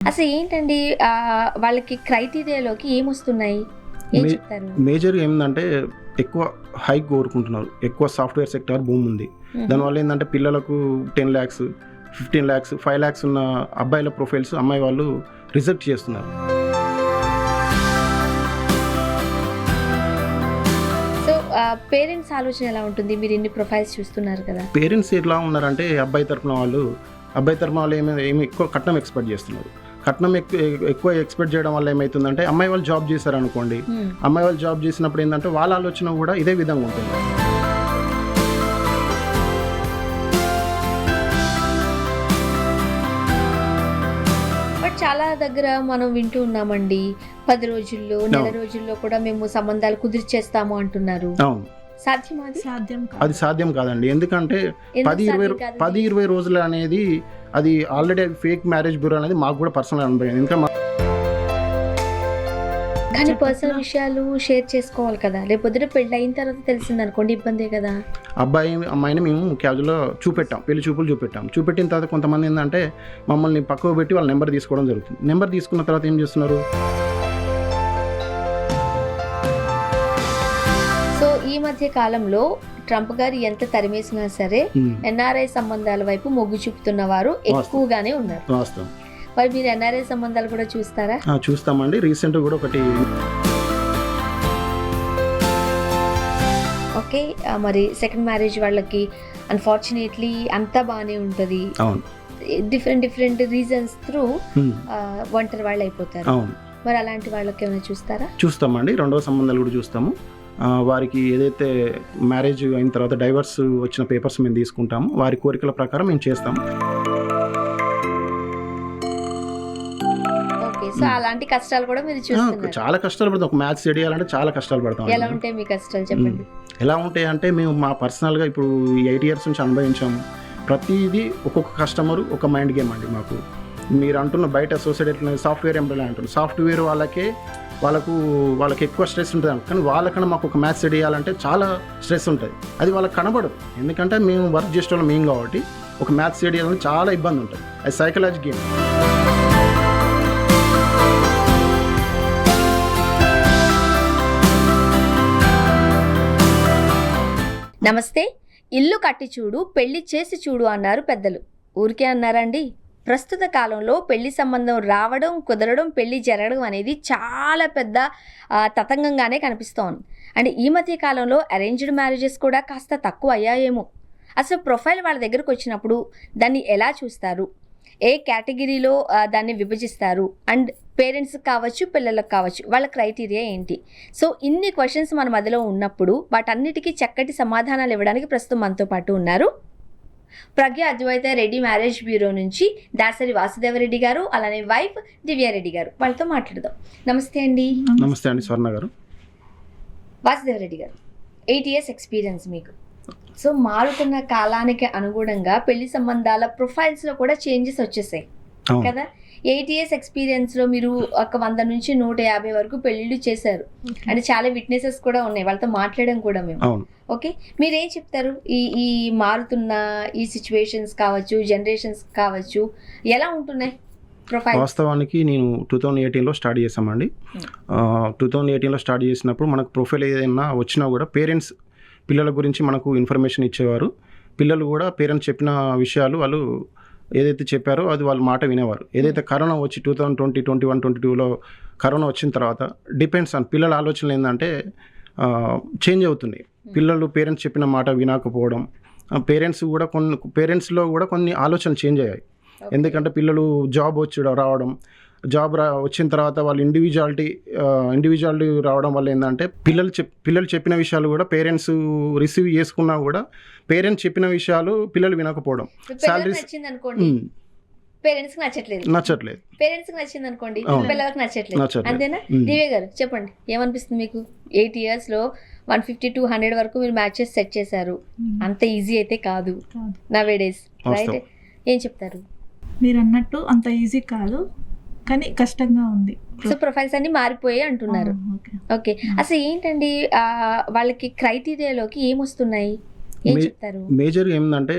అసలు ఏంటండి వాళ్ళకి క్రైటీరియాలోకి ఏమొస్తున్నాయి? ఏం చెప్తారు? మేజర్ ఏంటంటే ఎక్కువ హైక్ కోరుకుంటున్నారు. ఎక్కువ సాఫ్ట్వేర్ సెక్టార్ భూమి ఉంది. దానివల్ల ఏంటంటే పిల్లలకు 10 lakhs 15 lakhs 5 lakhs ఉన్న అబ్బాయిల ప్రొఫైల్స్ అమ్మాయి వాళ్ళు రిజెక్ట్ చేస్తున్నారు. సో పేరెంట్స్ ఆలోచన ఎలా ఉంటుంది? మీరు ఇన్ని ప్రొఫైల్స్ చూస్తున్నారు కదా. పేరెంట్స్ ఎట్లా ఉన్నారంటే అబ్బాయి తరఫున వాళ్ళు ఏమి ఎక్కువ కట్నం ఎక్స్పెక్ట్ చేస్తున్నారు. కట్నం ఎక్కువ ఎక్స్పెక్ట్ చేయడం వల్ల ఏమవుతుందంటే అమ్మాయి వాళ్ళు జాబ్ చేశారు అనుకోండి, అమ్మాయి వాళ్ళు జాబ్ చేసినప్పుడు ఏంటంటే వాళ్ళ ఆలోచన కూడా ఇదే విధంగా ఉంటుంది. బట్ చాలా దగ్గర మనం వింటూ ఉన్నామండి, 10 రోజుల్లో నెల రోజుల్లో కూడా మేము సంబంధాలు కుదిర్చేస్తాము అంటున్నారు. అవును, అది సాధ్యం కాదండి. ఎందుకంటే 10-20 రోజులు అనేది అది ఆల్రెడీ ఫేక్ మ్యారేజ్ బ్యూరో అనేది మాకు కూడా పర్సనల్ అనుభవం. ఎందుకంటే కానీ పర్సనల్ విషయాలు షేర్ చేసుకోవాలి కదా, లేకపోతే పెళ్ళి అయిన తర్వాత తెలిసింది అనుకోండి ఇబ్బందే కదా. అమ్మాయిని మేము క్యాజువల్గా చూపెట్టాం, పెళ్లి చూపులు చూపెట్టిన తర్వాత కొంతమంది ఏంటంటే మమ్మల్ని పక్కకు పెట్టి వాళ్ళ నెంబర్ తీసుకోవడం జరుగుతుంది. నెంబర్ తీసుకున్న తర్వాత ఏం చేస్తున్నారు? సో ఈ మధ్య కాలంలో ట్రంప్ గారు ఎంత తరిమేసినా సరే ఎన్ఆర్ఐ సంబంధాల వైపు మొగ్గు చూపుతున్న వారు ఎక్కువగానే ఉన్నారు. వాస్తవం. మరి మీరు ఎన్ఆర్ఐ సంబంధాలు కూడా చూస్తారా? చూస్తామండి. రీసెంట్ కూడా ఒకటి. ఓకే, మరి సెకండ్ మ్యారేజ్ వాళ్ళకి అన్ఫార్చునేట్లీ అంతా బాగానే ఉంటుంది. డిఫరెంట్ రీజన్స్ త్రూ ఒంటరి వాళ్ళు అయిపోతారు. మరి అలాంటి వాళ్ళకి ఏమైనా చూస్తారా? చూస్తామండి. రెండవ సంబంధాలు కూడా చూస్తాము. వారికి ఏదైతే మ్యారేజ్ అయిన తర్వాత డైవర్స్ వచ్చిన పేపర్స్ మేము తీసుకుంటాము. వారి కోరికల ప్రకారం మేము చేస్తాము. సో అలాంటి కష్టాలు కూడా మీరు చూస్తున్నారు? చాలా కష్టాలు పడతాం. ఒక మ్యాచ్ సెట్ చేయాలంటే చాలా కష్టాలు పడతాం. ఎలా ఉంటాయి మీ కష్టాలు చెప్పండి? ఎలా ఉంటాయి అంటే మేము మా పర్సనల్గా ఇప్పుడు 8 years నుంచి అనుభవించాము. ప్రతిదీ ఒక్కొక్క కస్టమర్ ఒక మైండ్ గేమ్ అండి మాకు. మీరు అంటున్న బయట సొసైటీ సాఫ్ట్వేర్ ఎంప్లాయీ అంటున్నారు. సాఫ్ట్వేర్ వాళ్ళకి ఎక్కువ స్ట్రెస్ ఉంటుంది. కానీ వాళ్ళకన్నా మాకు ఒక మ్యాచ్ సెట్ చేయాలంటే చాలా స్ట్రెస్ ఉంటుంది. అది వాళ్ళకి కనబడదు. ఎందుకంటే మేము వర్క్ చేసే వాళ్ళం మేము కాబట్టి ఒక మ్యాచ్ సెట్ చేయాలంటే చాలా ఇబ్బంది ఉంటుంది. అది సైకలాజీ గేమ్. నమస్తే. ఇల్లు కట్టి చూడు, పెళ్లి చేసి చూడు అన్నారు పెద్దలు. ఊరికే అన్నారండి? ప్రస్తుత కాలంలో పెళ్లి సంబంధం రావడం, కుదరడం, పెళ్లి జరగడం అనేది చాలా పెద్ద తతంగంగానే కనిపిస్తోంది. అండ్ ఈ మధ్య కాలంలో అరేంజ్డ్ మ్యారేజెస్ కూడా కాస్త తక్కువ అయ్యాయేమో. అసలు ప్రొఫైల్ వాళ్ళ దగ్గరకు వచ్చినప్పుడు దాన్ని ఎలా చూస్తారు? ఏ కేటగిరీలో దాన్ని విభజిస్తారు? అండ్ పేరెంట్స్ కావచ్చు, పిల్లలకు కావచ్చు, వాళ్ళ క్రైటీరియా ఏంటి? సో ఇన్ని క్వశ్చన్స్ మన మధ్యలో ఉన్నప్పుడు వాటన్నిటికీ చక్కటి సమాధానాలు ఇవ్వడానికి ప్రస్తుతం మనతో పాటు ఉన్నారు ప్రజ్ఞ అద్వైత రెడ్డి మ్యారేజ్ బ్యూరో నుంచి దాసరి వాసుదేవరెడ్డి గారు, అలానే వైఫ్ దివ్యారెడ్డి గారు. వాళ్ళతో మాట్లాడదాం. నమస్తే అండి. నమస్తే అండి స్వర్ణ గారు. వాసుదేవరెడ్డి గారు, 8 years ఎక్స్పీరియన్స్ మీకు. సో మారుతున్న కాలానికి అనుగుణంగా పెళ్లి సంబంధాల ప్రొఫైల్స్లో కూడా చేంజెస్ వచ్చేసాయి కదా. 8 years ఎక్స్పీరియన్స్లో మీరు ఒక 100 నుంచి 150 వరకు పెళ్ళిళ్ళు చేశారు. అంటే చాలా విట్నెసెస్ కూడా ఉన్నాయి, వాళ్ళతో మాట్లాడడం కూడా మేము. ఓకే, మీరేం చెప్తారు? ఈ మారుతున్న ఈ సిచ్యువేషన్స్ కావచ్చు, జనరేషన్స్ కావచ్చు, ఎలా ఉంటున్నాయి ప్రొఫైల్? వాస్తవానికి నేను 2018లో స్టార్ట్ చేసామండి. 2018లో స్టార్ట్ చేసినప్పుడు మనకు ప్రొఫైల్ ఏదైనా వచ్చినా కూడా పేరెంట్స్ పిల్లల గురించి మనకు ఇన్ఫర్మేషన్ ఇచ్చేవారు. పిల్లలు కూడా పేరెంట్స్ చెప్పిన విషయాలు వాళ్ళు ఏదైతే చెప్పారో అది వాళ్ళ మాట వినేవారు. ఏదైతే కరోనా వచ్చి 2020, 21, 22లో కరోనా వచ్చిన తర్వాత డిపెండ్స్ ఆన్ పిల్లల ఆలోచనలు ఏంటంటే చేంజ్ అవుతున్నాయి. పిల్లలు పేరెంట్స్ చెప్పిన మాట వినకపోవడం, పేరెంట్స్లో కూడా కొన్ని ఆలోచనలు చేంజ్ అయ్యాయి. ఎందుకంటే పిల్లలు జాబ్ రావడం, వచ్చిన తర్వాత వాళ్ళు ఇండివిజువాలిటీ రావడం వల్ల ఏంటంటే పిల్లలు చెప్పిన విషయాలు కూడా పేరెంట్స్ రిసీవ్ చేసుకున్నా కూడా పేరెంట్స్ చెప్పిన విషయాలు పిల్లలు వినకపోవడం. పేరెంట్స్ నచ్చట్లేదు, పేరెంట్స్ నచ్చింది అనుకోండి, పిల్లలకు నచ్చట్లేదు. అంతేనా? దివ్య గారు చెప్పండి, ఏమనిపిస్తుంది మీకు? 8 yearsలో 150-200 వరకు మీరు మ్యాచెస్ సెట్ చేశారు. అంత ఈజీ అయితే కాదు నవేడేస్, రైట్? ఏం చెప్తారు? మీరు అన్నట్టు అంత ఈజీ కాదు, కానీ కష్టంగా ఉంది. సో ప్రొఫైల్స్ అన్ని మారిపోయాయి అంటున్నారు. ఓకే, అసలు ఏంటండి వాళ్ళకి క్రైటీరియాలోకి ఏమొస్తున్నాయి? ఏం చెప్తారు? మేజర్ ఏంటంటే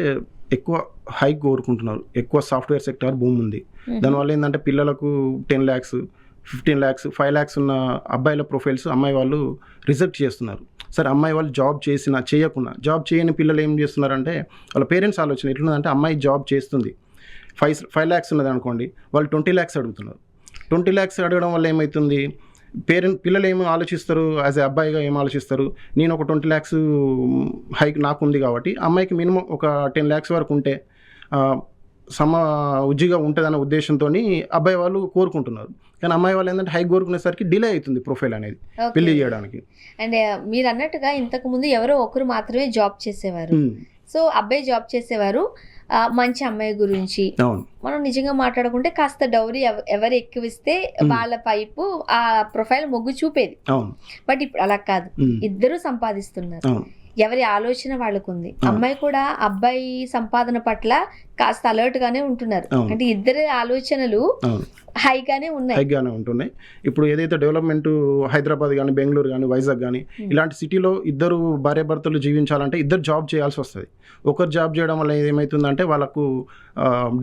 ఎక్కువ హైక్ కోరుకుంటున్నారు. ఎక్కువ సాఫ్ట్వేర్ సెక్టార్ భూమి ఉంది. దానివల్ల ఏంటంటే పిల్లలకు 10 lakhs 15 lakhs 5 lakhs ఉన్న అబ్బాయిల ప్రొఫైల్స్ అమ్మాయి వాళ్ళు రిజెక్ట్ చేస్తున్నారు. సరే అమ్మాయి వాళ్ళు జాబ్ చేసినా చేయకున్నా, జాబ్ చేయని పిల్లలు ఏం చేస్తున్నారంటే వాళ్ళ పేరెంట్స్ ఆలోచన ఎట్లుందంటే అమ్మాయి జాబ్ చేస్తుంది 5 lakhs ఉన్నది అనుకోండి, వాళ్ళు 20 lakhs అడుగుతున్నారు. 20 lakhs అడగడం వల్ల ఏమవుతుంది, పిల్లలు ఏమి ఆలోచిస్తారు, యాజ్ ఏ అబ్బాయిగా ఏం ఆలోచిస్తారు, నేను ఒక 20 lakhs హైక్ నాకు ఉంది కాబట్టి అమ్మాయికి మినిమం ఒక 10 lakhs వరకు ఉంటే ఉజ్జిగా ఉంటుందన్న ఉద్దేశంతో అబ్బాయి వాళ్ళు కోరుకుంటున్నారు. కానీ అమ్మాయి వాళ్ళు ఏంటంటే హైక్ కోరుకునేసరికి డిలే అవుతుంది ప్రొఫైల్ అనేది పెళ్లి చేయడానికి. అండ్ మీరు అన్నట్టుగా ఇంతకు ముందు ఎవరో ఒకరు మాత్రమే జాబ్ చేసేవారు. సో అబ్బాయి జాబ్ చేసేవారు, మంచి అమ్మాయి గురించి మనం నిజంగా మాట్లాడుకుంటే కాస్త డౌరీ ఎవరు ఎక్కువిస్తే వాళ్ళ పైపు ఆ ప్రొఫైల్ మొగ్గు చూపేది. బట్ ఇప్పుడు అలా కాదు, ఇద్దరు సంపాదిస్తున్నారు, ఎవరి ఆలోచన వాళ్ళకు ఉంది. అమ్మాయి కూడా అబ్బాయి సంపాదన పట్ల కాస్త అలర్ట్ గానే ఉంటున్నారు. అంటే ఇద్దరి ఆలోచనలు హైగానే ఉంటున్నాయి. ఇప్పుడు ఏదైతే డెవలప్మెంట్ హైదరాబాద్ కానీ, బెంగళూరు కానీ, వైజాగ్ కానీ ఇలాంటి సిటీలో ఇద్దరు భార్యాభర్తలు జీవించాలంటే ఇద్దరు జాబ్ చేయాల్సి వస్తుంది. ఒకరు జాబ్ చేయడం వల్ల ఏమవుతుందంటే వాళ్ళకు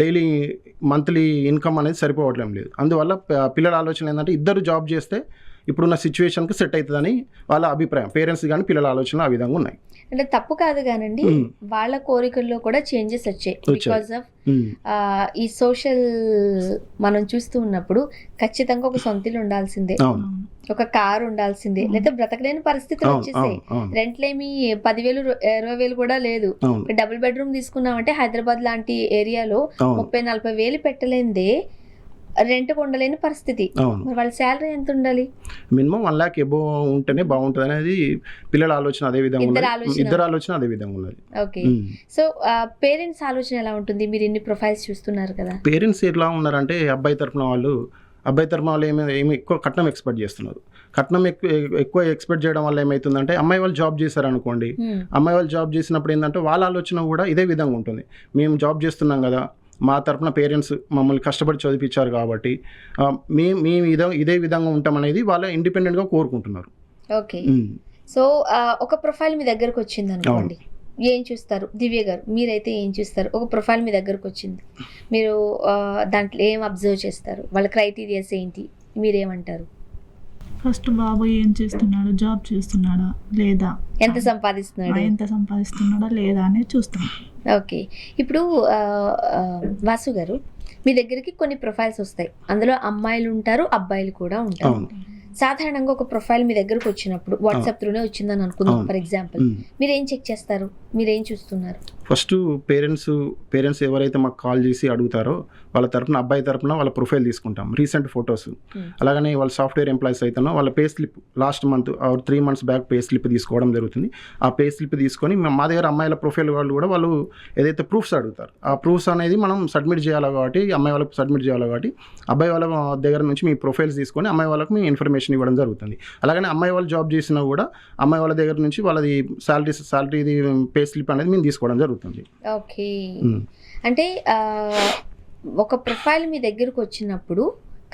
డైలీ మంత్లీ ఇన్కమ్ అనేది సరిపోవట్లేం లేదు. అందువల్ల పిల్లల ఆలోచన ఏంటంటే ఇద్దరు జాబ్ చేస్తే ఇప్పుడున్న సిచ్యువేషన్కి సెట్ అవుతుందని వాళ్ళ అభిప్రాయం. పేరెంట్స్ కానీ పిల్లల ఆలోచనలు ఆ విధంగా ఉన్నాయి. అంటే తప్పు కాదు కానండి, వాళ్ళ కోరికల్లో కూడా చేంజెస్ వచ్చాయి. బికాస్ ఆఫ్ ఈ సోషల్ మనం చూస్తూ ఉన్నప్పుడు ఖచ్చితంగా ఒక సొంత ఇల్లు ఉండాల్సిందే, ఒక కారు ఉండాల్సిందే, లేదా బ్రతకలేని పరిస్థితులు వచ్చేసాయి. రెంట్లేమి 10,000 20,000 కూడా లేదు. డబుల్ బెడ్రూమ్ తీసుకున్నామంటే హైదరాబాద్ లాంటి ఏరియాలో 30,000-40,000 పెట్టలేనిదే రెంట్ ఉండలేని పరిస్థితి. వాళ్ళ శాలరీ ఎంత ఉండాలి? మినిమం 1 lakh ఎబో ఉంటేనే బాగుంటుంది అనేది పిల్లల ఆలోచన. అదే విధంగా ఇద్దరు ఆలోచన అదే విధంగా ఉన్నది. ఓకే, సో పేరెంట్స్ ఆలోచన ఎలా ఉంటుంది? మీరు ఇన్ని ప్రొఫైల్స్ చూస్తున్నారు కదా, పేరెంట్స్ ఎట్లా ఉన్నారంటే అబ్బాయి తరఫున వాళ్ళు ఏమి ఎక్కువ కట్నం ఎక్స్పెక్ట్ చేస్తున్నారు. కట్నం ఎక్కువ ఎక్స్పెక్ట్ చేయడం వల్ల ఏమవుతుందంటే అమ్మాయి వాళ్ళు జాబ్ చేశారనుకోండి, అమ్మాయి వాళ్ళు జాబ్ చేసినప్పుడు ఏంటంటే వాళ్ళ ఆలోచన కూడా ఇదే విధంగా ఉంటుంది. మేము జాబ్ చేస్తున్నాం కదా, మా తరఫున పేరెంట్స్ మమ్మల్ని కష్టపడి చదివించారు కాబట్టి మేము ఇదే విధంగా ఉంటామనేది వాళ్ళ ఇండిపెండెంట్గా కోరుకుంటున్నారు. ఓకే, సో ఒక ప్రొఫైల్ మీ దగ్గరకు వచ్చింది అనుకోండి, ఏం చూస్తారు? దివ్య గారు మీరైతే ఏం చూస్తారు? ఒక ప్రొఫైల్ మీ దగ్గరకు వచ్చింది, మీరు దాంట్లో ఏం అబ్జర్వ్ చేస్తారు? వాళ్ళ క్రైటీరియాస్ ఏంటి, మీరేమంటారు? ఫస్ట్ బాబు ఏం చేస్తున్నాడు, జాబ్ చేస్తున్నాడా లేదా, ఎంత సంపాదిస్తున్నాడా లేదా అనేది చూస్తాం. ఓకే, ఇప్పుడు వాసు గారు మీ దగ్గరికి కొన్ని ప్రొఫైల్స్ వస్తాయి, అందులో అమ్మాయిలు ఉంటారు, అబ్బాయిలు కూడా ఉంటారు. సాధారణంగా ఒక ప్రొఫైల్ మీ దగ్గరకు వచ్చినప్పుడు వాట్సాప్ త్రూనే వచ్చిందని అనుకుందాం ఫర్ ఎగ్జాంపుల్, మీరు ఏం చెక్ చేస్తారు, మీరు ఏం చూస్తున్నారు? ఫస్ట్ పేరెంట్స్ ఎవరైతే మాకు కాల్ చేసి అడుగుతారో వాళ్ళ తరపున అబ్బాయి తరపున వాళ్ళ ప్రొఫైల్ తీసుకుంటాం, రీసెంట్ ఫొటోస్. అలాగనే వాళ్ళ సాఫ్ట్వేర్ ఎంప్లాయీస్ అయితేనో వాళ్ళ pay slip last month 3 months back pay slip తీసుకోవడం జరుగుతుంది. ఆ పే స్లిప్ తీసుకొని మా దగ్గర అమ్మాయిల ప్రొఫైల్ వాళ్ళు ఏదైతే ప్రూఫ్స్ అడుగుతారు ఆ ప్రూఫ్స్ అనేది మనం సబ్మిట్ చేయాలి కాబట్టి, అమ్మాయి వాళ్ళకి సబ్మిట్ చేయాలి కాబట్టి అబ్బాయి వాళ్ళ దగ్గర నుంచి మీ ప్రొఫైల్స్ తీసుకొని అమ్మాయి వాళ్ళకి మీ ఇన్ఫర్మేషన్ ఇవ్వడం జరుగుతుంది. అలాగనే అమ్మాయి వాళ్ళు జాబ్ చేసినా కూడా అమ్మాయి వాళ్ళ దగ్గర నుంచి వాళ్ళది శాలరీది పే స్లిప్ అనేది మేము తీసుకోవడం జరుగుతుంది. ఓకే, అంటే ఒక ప్రొఫైల్ మీ దగ్గరకు వచ్చినప్పుడు